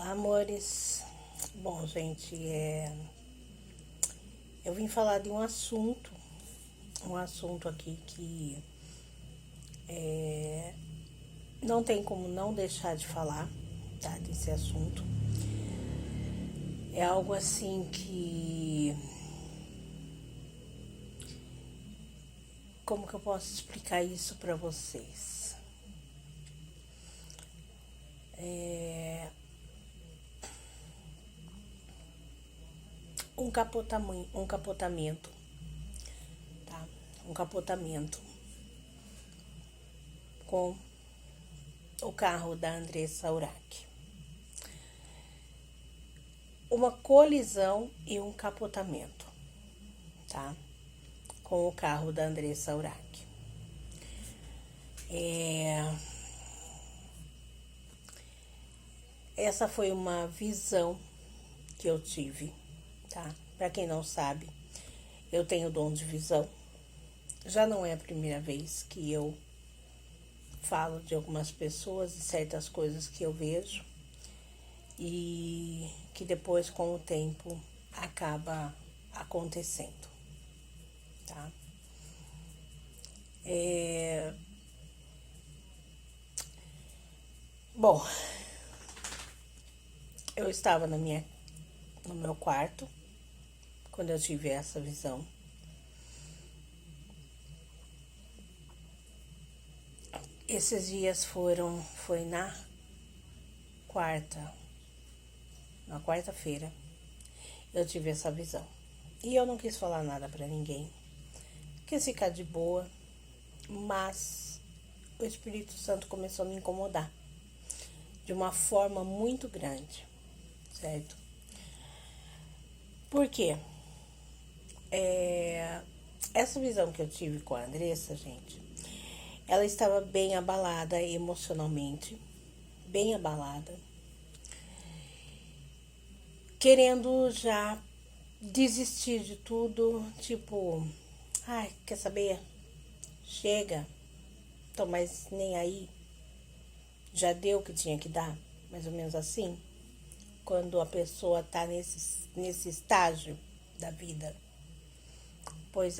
Olá, amores. Bom, gente, eu vim falar de um assunto aqui que não tem como não deixar de falar, tá? Desse assunto. É algo assim que... Como que eu posso explicar isso pra vocês? Um capotamento, tá? Um capotamento com o carro da Andressa Urach. Uma colisão e um capotamento, tá? Com o carro da Andressa Urach. Essa foi uma visão que eu tive, tá? Pra quem não sabe, eu tenho dom de visão. Já não é a primeira vez que eu falo de algumas pessoas e certas coisas que eu vejo e que depois, com o tempo, acaba acontecendo, tá? Bom, eu estava no meu quarto quando eu tive essa visão. Esses dias foi na quarta-feira, eu tive essa visão. E eu não quis falar nada pra ninguém, quis ficar de boa, mas o Espírito Santo começou a me incomodar de uma forma muito grande, certo? Por quê? Essa visão que eu tive com a Andressa, gente, ela estava bem abalada emocionalmente, bem abalada, querendo já desistir de tudo, tipo, ai, quer saber? Chega, tô mais nem aí, já deu o que tinha que dar, mais ou menos assim, quando a pessoa tá nesse estágio da vida. Pois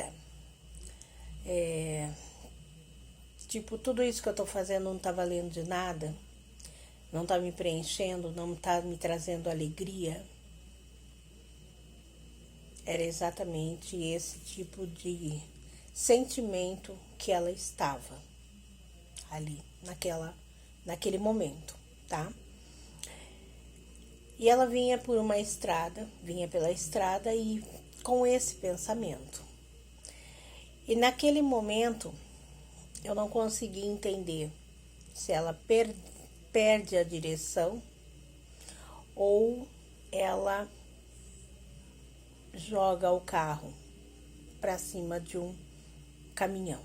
tipo, tudo isso que eu tô fazendo não tá valendo de nada, não tá me preenchendo, não tá me trazendo alegria. Era exatamente esse tipo de sentimento que ela estava ali, naquele momento, tá? E ela vinha pela estrada e com esse pensamento. E naquele momento eu não consegui entender se ela perde a direção ou ela joga o carro para cima de um caminhão.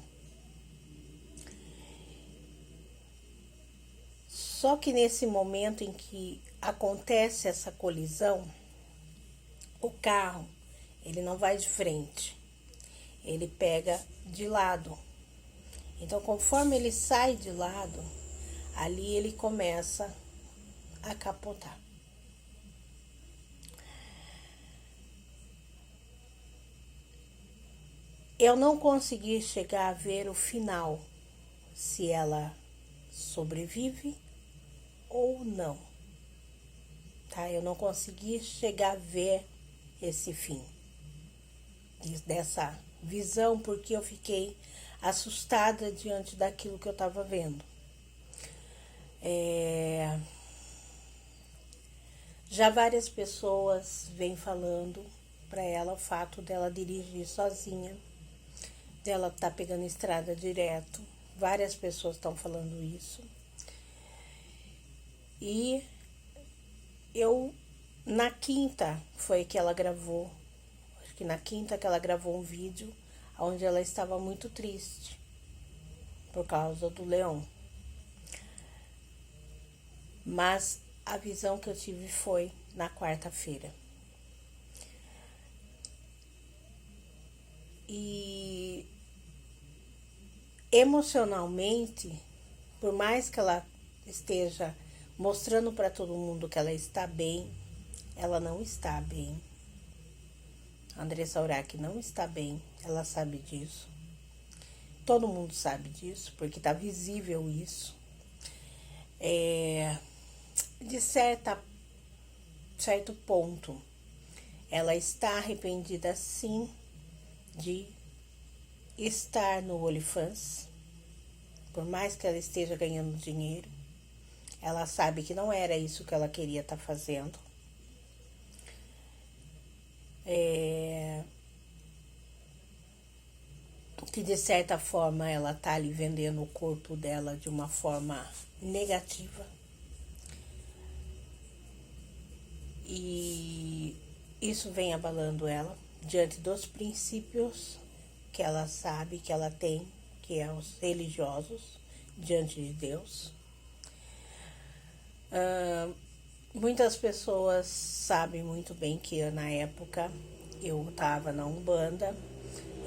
Só que nesse momento em que acontece essa colisão, o carro, ele não vai de frente, ele pega de lado. Então, conforme ele sai de lado, ali ele começa a capotar. Eu não consegui chegar a ver o final, se ela sobrevive ou não, tá? Eu não consegui chegar a ver esse fim dessa visão, porque eu fiquei assustada diante daquilo que eu estava vendo. Já várias pessoas vêm falando para ela o fato dela dirigir sozinha, dela tá pegando estrada direto. Várias pessoas estão falando isso. E na quinta foi que ela gravou, acho que na quinta que ela gravou um vídeo onde ela estava muito triste por causa do leão. Mas a visão que eu tive foi na quarta-feira. E emocionalmente, por mais que ela esteja mostrando para todo mundo que ela está bem. Ela não está bem. A Andressa Urach não está bem, ela sabe disso. Todo mundo sabe disso, porque está visível isso. De certo ponto, ela está arrependida sim de estar no OnlyFans. Por mais que ela esteja ganhando dinheiro, ela sabe que não era isso que ela queria estar fazendo. Que de certa forma ela tá ali vendendo o corpo dela de uma forma negativa. E isso vem abalando ela diante dos princípios que ela sabe que ela tem, que é os religiosos, diante de Deus. Muitas pessoas sabem muito bem que na época eu estava na Umbanda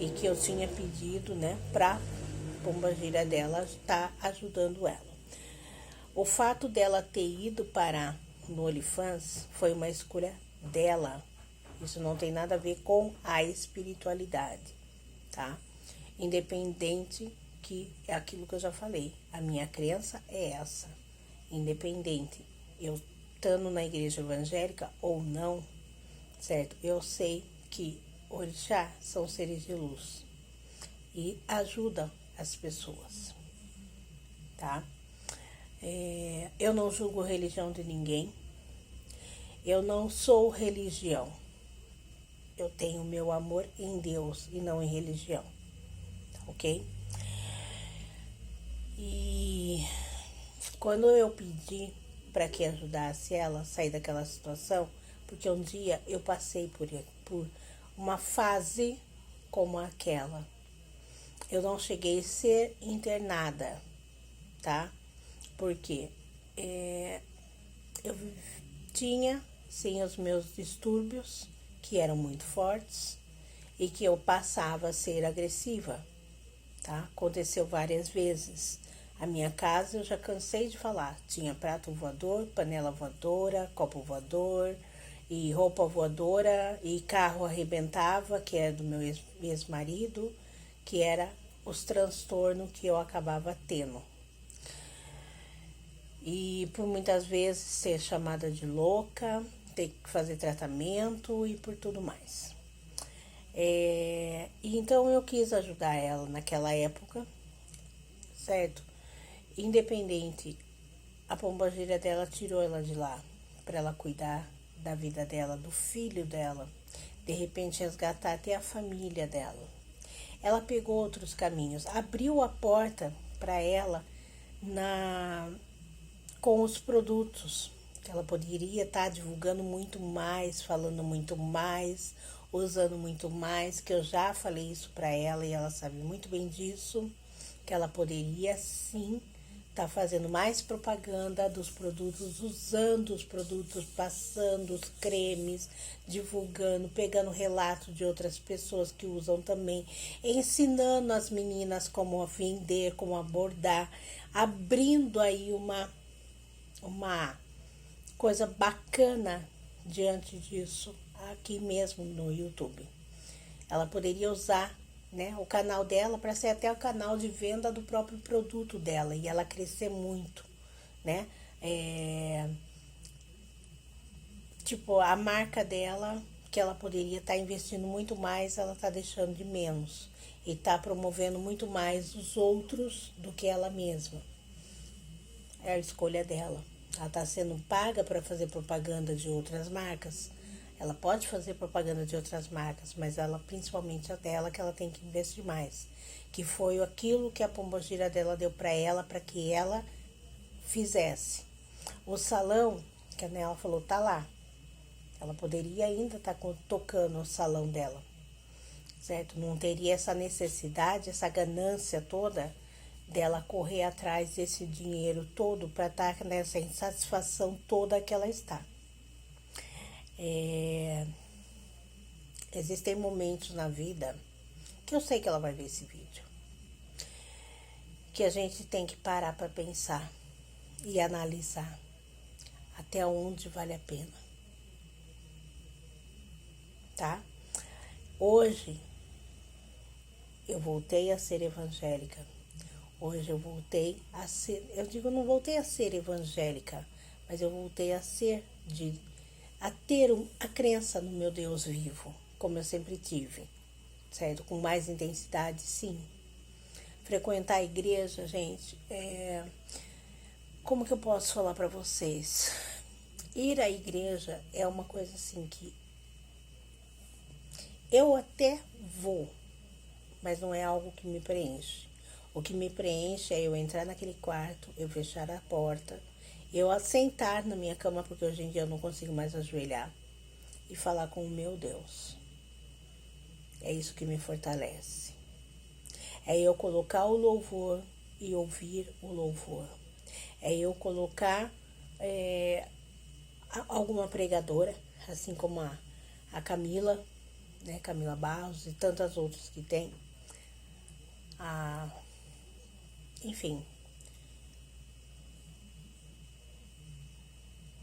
e que eu tinha pedido, né, pra pombagira dela estar ajudando ela. O fato dela ter ido parar no OnlyFans foi uma escolha dela. Isso não tem nada a ver com a espiritualidade, tá? Independente, que é aquilo que eu já falei, a minha crença é essa. Independente, eu estando na igreja evangélica ou não, certo? Eu sei que orixá são seres de luz e ajudam as pessoas, tá? Eu não julgo religião de ninguém. Eu não sou religião. Eu tenho meu amor em Deus e não em religião, tá, ok? E quando eu pedi para que ajudasse ela a sair daquela situação, porque um dia eu passei por uma fase como aquela. Eu não cheguei a ser internada, tá? Porque eu tinha, sim, os meus distúrbios, que eram muito fortes, e que eu passava a ser agressiva, tá? Aconteceu várias vezes. A minha casa, eu já cansei de falar, tinha prato voador, panela voadora, copo voador, e roupa voadora, e carro arrebentava, que é do meu ex-marido, que era os transtornos que eu acabava tendo. E por muitas vezes ser chamada de louca, ter que fazer tratamento e por tudo mais. E então eu quis ajudar ela naquela época, certo? Independente, a pombagira dela tirou ela de lá para ela cuidar da vida dela, do filho dela, de repente resgatar até a família dela. Ela pegou outros caminhos, abriu a porta para ela com os produtos. Ela poderia estar divulgando muito mais, falando muito mais, usando muito mais, que eu já falei isso para ela e ela sabe muito bem disso, que ela poderia sim estar fazendo mais propaganda dos produtos, usando os produtos, passando os cremes, divulgando, pegando relato de outras pessoas que usam também, ensinando as meninas como vender, como abordar, abrindo aí uma coisa bacana diante disso aqui mesmo no YouTube. Ela poderia usar, né, o canal dela para ser até o canal de venda do próprio produto dela e ela crescer muito, né? Tipo, a marca dela, que ela poderia estar investindo muito mais, ela está deixando de menos e está promovendo muito mais os outros do que ela mesma. É a escolha dela. Ela está sendo paga para fazer propaganda de outras marcas. Ela pode fazer propaganda de outras marcas, mas ela, principalmente a dela, que ela tem que investir mais. Que foi aquilo que a pombagira dela deu para ela que ela fizesse. O salão, que a Nela falou, tá lá. Ela poderia ainda estar tocando o salão dela, certo? Não teria essa necessidade, essa ganância toda dela correr atrás desse dinheiro todo para estar nessa insatisfação toda que ela está. Existem momentos na vida que eu sei que ela vai ver esse vídeo, que a gente tem que parar para pensar e analisar. até onde vale a pena, tá? Hoje eu voltei a ser evangélica. Hoje eu voltei a ser, eu digo, não voltei a ser evangélica, mas eu voltei a ser, a ter a crença no meu Deus vivo, como eu sempre tive, certo? Com mais intensidade, sim. Frequentar a igreja, gente, como que eu posso falar para vocês? Ir à igreja é uma coisa assim que eu até vou, mas não é algo que me preenche. O que me preenche é eu entrar naquele quarto, eu fechar a porta, eu assentar na minha cama, porque hoje em dia eu não consigo mais ajoelhar, e falar com o meu Deus. É isso que me fortalece. É eu colocar o louvor e ouvir o louvor. É eu colocar alguma pregadora, assim como a Camila, né, Camila Barros e tantas outras que tem. Enfim.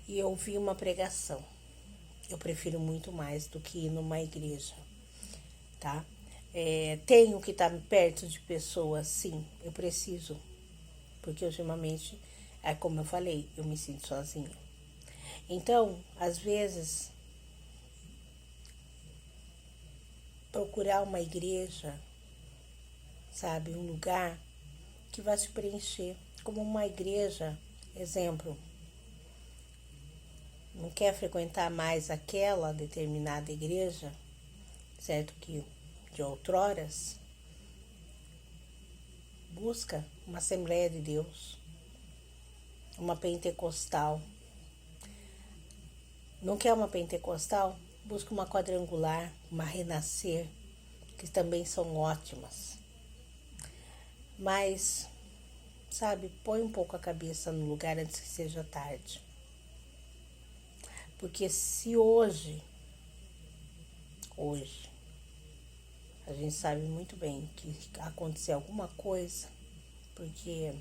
E ouvir uma pregação. Eu prefiro muito mais do que ir numa igreja, tá? Tenho que estar perto de pessoas, sim, eu preciso. Porque ultimamente, como eu falei, eu me sinto sozinha. Então, às vezes, procurar uma igreja, sabe, um lugar que vai te preencher. Como uma igreja, exemplo, não quer frequentar mais aquela determinada igreja, certo, que de outroras, busca uma Assembleia de Deus, uma pentecostal. Não quer uma pentecostal? Busca uma quadrangular, uma renascer, que também são ótimas. Mas, sabe, põe um pouco a cabeça no lugar antes que seja tarde. Porque se hoje, a gente sabe muito bem que acontecer alguma coisa, porque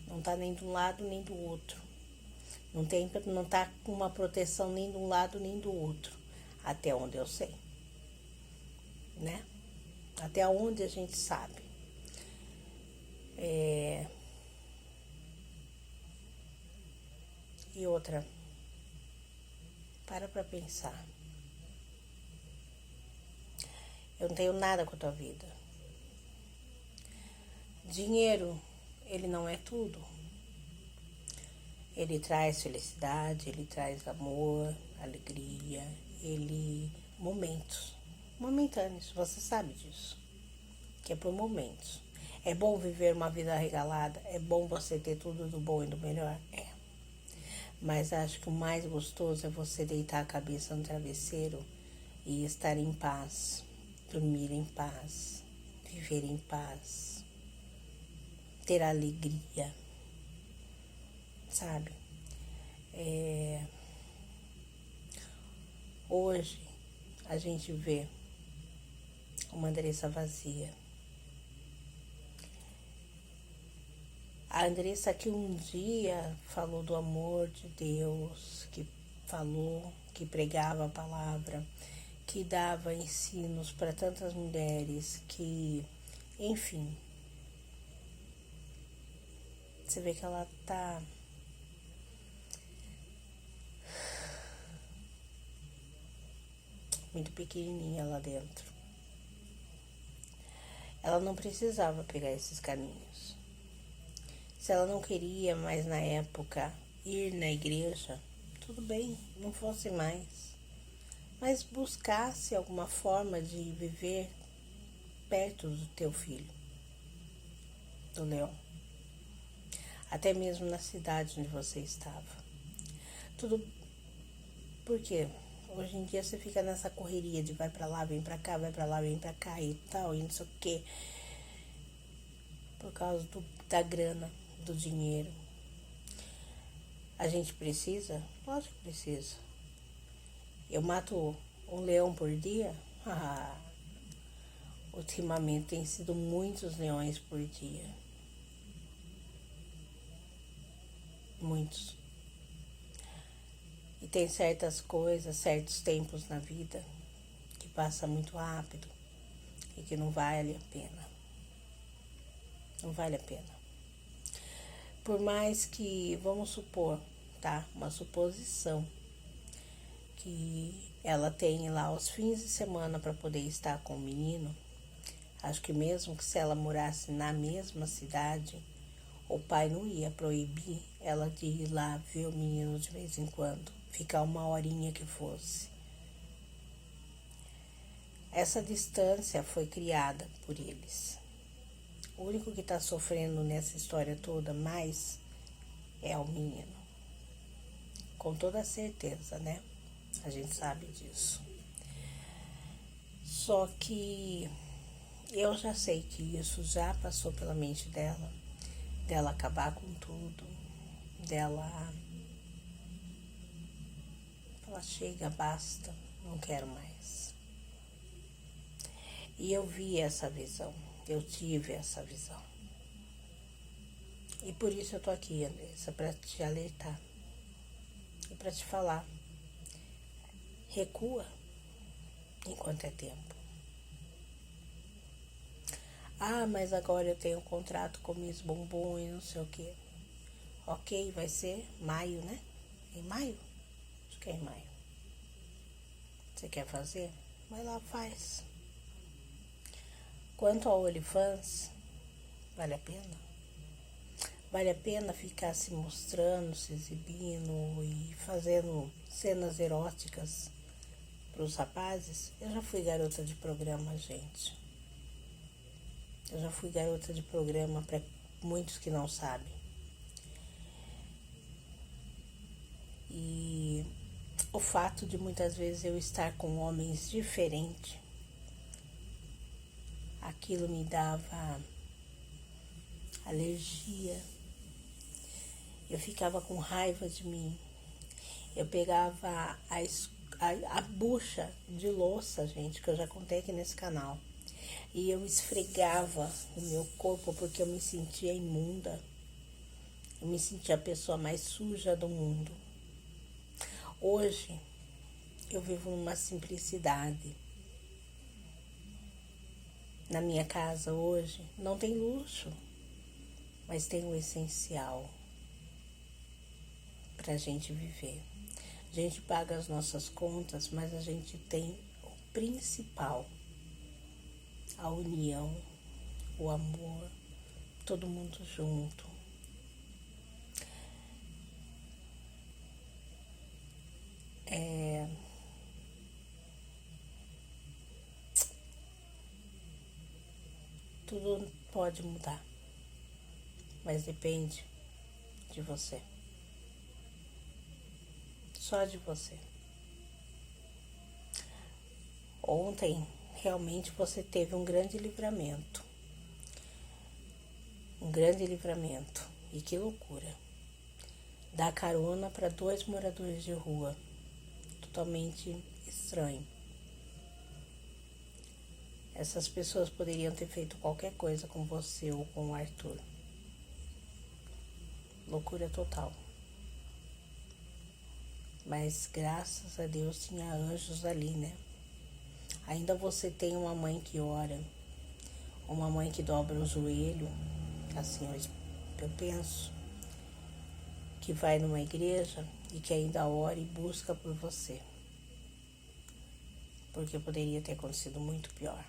não tá nem de um lado nem do outro. Não tá com uma proteção nem de um lado nem do outro, até onde eu sei, né? Até onde a gente sabe. E outra, para pensar. Eu não tenho nada com a tua vida. Dinheiro, ele não é tudo. Ele traz felicidade, ele traz amor, alegria, momentos momentâneos, você sabe disso, que é por momentos. É bom viver uma vida regalada, é bom você ter tudo do bom e do melhor, mas acho que o mais gostoso é você deitar a cabeça no travesseiro e estar em paz, dormir em paz, viver em paz, ter alegria, sabe? Hoje a gente vê uma Andressa vazia. A Andressa que um dia falou do amor de Deus, que falou, que pregava a palavra, que dava ensinos para tantas mulheres, que, enfim, você vê que ela tá muito pequenininha lá dentro. Ela não precisava pegar esses caminhos. Se ela não queria mais na época ir na igreja, tudo bem, não fosse mais. Mas buscasse alguma forma de viver perto do teu filho, do Leão. Até mesmo na cidade onde você estava. Tudo porque hoje em dia você fica nessa correria de vai pra lá, vem pra cá, vai pra lá, vem pra cá e tal, e não sei o quê. Por causa da grana, do dinheiro. A gente precisa? Lógico que precisa. Eu mato um leão por dia? Ultimamente tem sido muitos leões por dia. Muitos. E tem certas coisas, certos tempos na vida que passa muito rápido e que não vale a pena. Não vale a pena. Por mais que, vamos supor, tá? Uma suposição, que ela tem lá os fins de semana para poder estar com o menino. Acho que mesmo que se ela morasse na mesma cidade, o pai não ia proibir ela de ir lá ver o menino de vez em quando, ficar uma horinha que fosse. Essa distância foi criada por eles. O único que está sofrendo nessa história toda mais é o menino. Com toda certeza, né? A gente sabe disso. Só que eu já sei que isso já passou pela mente dela acabar com tudo, dela falar, chega, basta, não quero mais. E eu vi essa visão, eu tive essa visão. E por isso eu tô aqui, Andressa, para te alertar e para te falar. Recua enquanto é tempo. Ah, mas agora eu tenho um contrato com Miss Bumbum e não sei o que. Ok, vai ser maio, né? Em maio? Acho que é em maio. Você quer fazer? Vai lá, faz. Quanto ao OnlyFans, vale a pena? Vale a pena ficar se mostrando, se exibindo e fazendo cenas eróticas para os rapazes? Eu já fui garota de programa, gente. Eu já fui garota de programa para muitos que não sabem. E o fato de muitas vezes eu estar com homens diferentes, aquilo me dava alergia. Eu ficava com raiva de mim. Eu pegava a bucha de louça, gente, que eu já contei aqui nesse canal. E eu esfregava o meu corpo porque eu me sentia imunda. Eu me sentia a pessoa mais suja do mundo. Hoje, eu vivo numa simplicidade. Na minha casa hoje, não tem luxo, mas tem o essencial pra gente viver. A gente paga as nossas contas, mas a gente tem o principal. A união, o amor, todo mundo junto. Tudo pode mudar, mas depende de você. Só de você. Ontem, realmente, você teve um grande livramento. Um grande livramento. E que loucura. Dar carona para 2 moradores de rua. Totalmente estranho. Essas pessoas poderiam ter feito qualquer coisa com você ou com o Arthur. Loucura total. Mas graças a Deus tinha anjos ali, né? Ainda você tem uma mãe que ora, uma mãe que dobra o joelho, assim eu penso, que vai numa igreja e que ainda ora e busca por você. Porque poderia ter acontecido muito pior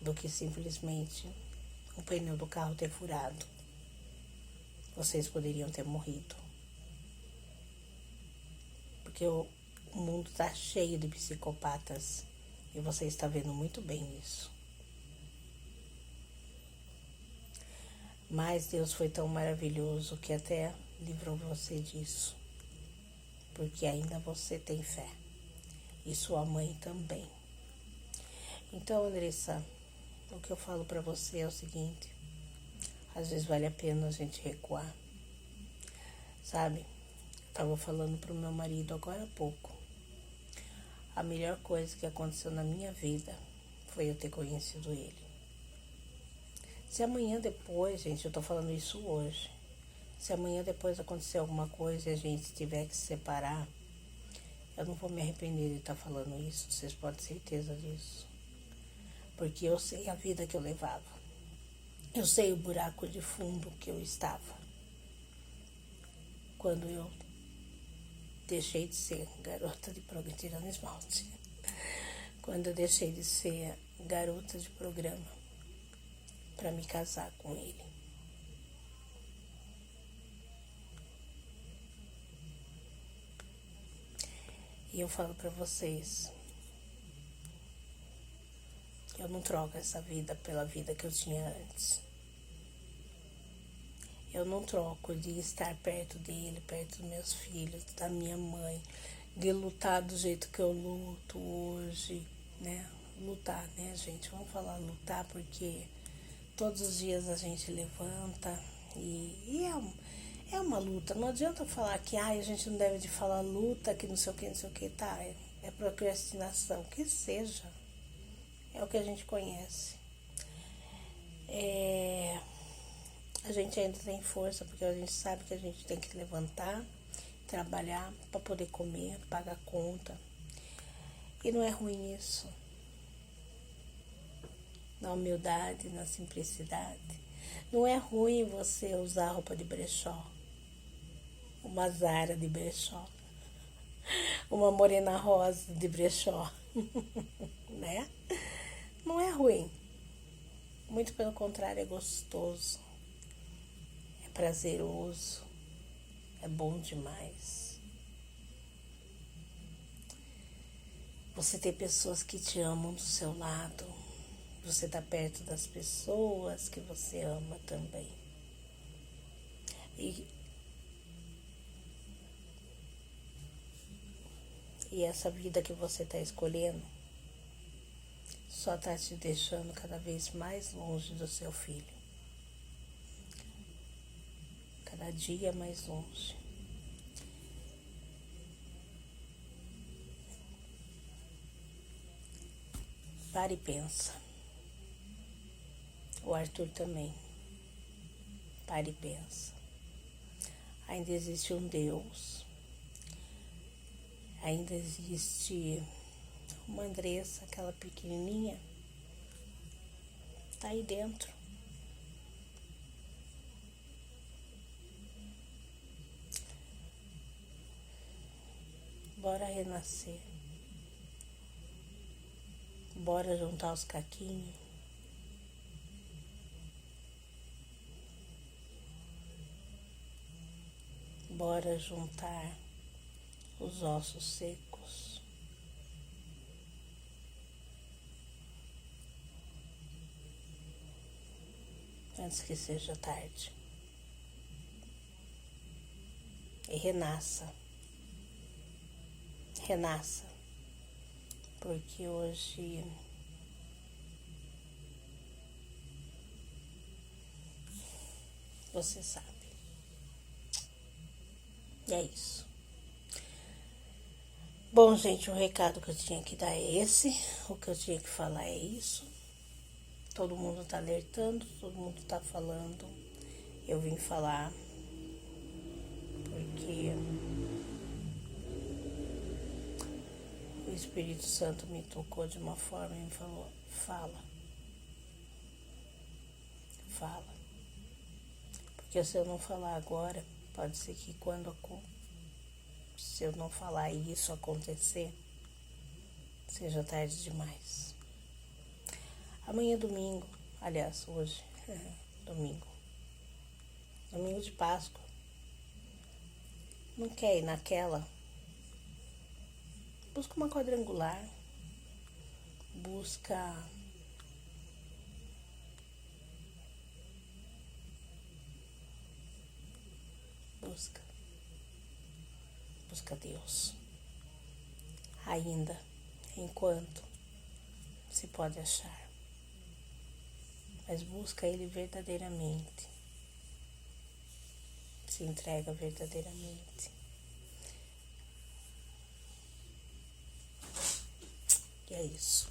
do que simplesmente o pneu do carro ter furado. Vocês poderiam ter morrido. Porque o mundo está cheio de psicopatas e você está vendo muito bem isso. Mas Deus foi tão maravilhoso que até livrou você disso. Porque ainda você tem fé. E sua mãe também. Então, Andressa, o que eu falo pra você é o seguinte. Às vezes vale a pena a gente recuar. Sabe? Eu tava falando pro meu marido agora há pouco. A melhor coisa que aconteceu na minha vida foi eu ter conhecido ele. Se amanhã depois, gente, eu tô falando isso hoje. Se amanhã depois acontecer alguma coisa e a gente tiver que se separar, eu não vou me arrepender de estar falando isso, vocês podem ter certeza disso. Porque eu sei a vida que eu levava. Eu sei o buraco de fundo que eu estava. Quando eu deixei de ser garota de programa, tirando esmalte. Quando eu deixei de ser garota de programa para me casar com ele. E eu falo para vocês, eu não troco essa vida pela vida que eu tinha antes. Eu não troco de estar perto dele, perto dos meus filhos, da minha mãe, de lutar do jeito que eu luto hoje, né? Lutar, né, gente? Vamos falar lutar porque todos os dias a gente levanta e é uma luta. Não adianta falar que a gente não deve de falar luta, que não sei o que, tá? É procrastinação, que seja. É o que a gente conhece. A gente ainda tem força, porque a gente sabe que a gente tem que levantar, trabalhar para poder comer, pagar conta. E não é ruim isso. Na humildade, na simplicidade. Não é ruim você usar roupa de brechó, uma Zara de brechó, uma Morena Rosa de brechó, né? Não é ruim. Muito pelo contrário, é gostoso. É prazeroso, é bom demais. Você ter pessoas que te amam do seu lado, você tá perto das pessoas que você ama também. E essa vida que você tá escolhendo só tá te deixando cada vez mais longe do seu filho. Cada dia mais longe. Para e pensa. O Arthur também. Para e pensa. Ainda existe um Deus. Ainda existe uma Andressa, aquela pequenininha. Tá aí dentro. Bora renascer. Bora juntar os caquinhos. Bora juntar os ossos secos. Antes que seja tarde. E renasça. Renasça. Porque hoje você sabe. E é isso. Bom, gente, o recado que eu tinha que dar é esse. O que eu tinha que falar é isso. Todo mundo tá alertando, todo mundo tá falando. Eu vim falar porque o Espírito Santo me tocou de uma forma e me falou, fala. Fala. Porque se eu não falar agora, pode ser que se eu não falar e isso acontecer, seja tarde demais. Amanhã é domingo, aliás, hoje é domingo. Domingo de Páscoa. Não quer ir naquela? Busca uma quadrangular. Busca Deus. Ainda, enquanto se pode achar. Mas busca Ele verdadeiramente. Se entrega verdadeiramente. E é isso.